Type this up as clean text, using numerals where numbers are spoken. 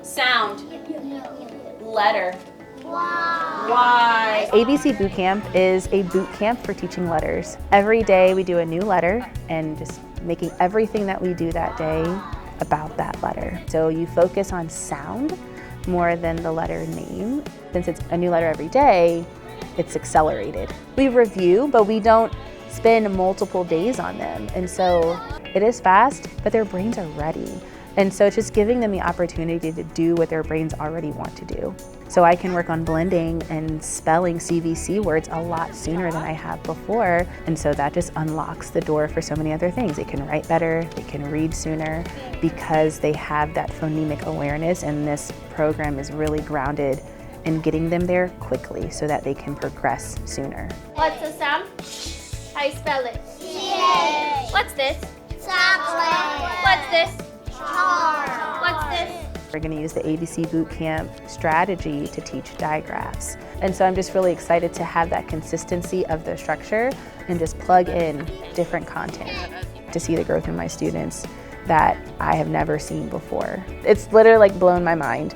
Sound. Letter. Y. ABC Boot Camp is a boot camp for teaching letters. Every day we do a new letter and just making everything that we do that day about that letter. So you focus on sound more than the letter name. Since it's a new letter every day, it's accelerated. We review, but we don't spend multiple days on them. And so it is fast, but their brains are ready. And so it's just giving them the opportunity to do what their brains already want to do. So I can work on blending and spelling CVC words a lot sooner than I have before. And so that just unlocks the door for so many other things. They can write better, they can read sooner because they have that phonemic awareness, and this program is really grounded in getting them there quickly so that they can progress sooner. What's the sound? How you spell it? C-H. What's this? Chocolate. What's this? Char. What's this? We're going to use the ABC Boot Camp strategy to teach digraphs. And so I'm just really excited to have that consistency of the structure and just plug in different content to see the growth in my students that I have never seen before. It's literally like blown my mind.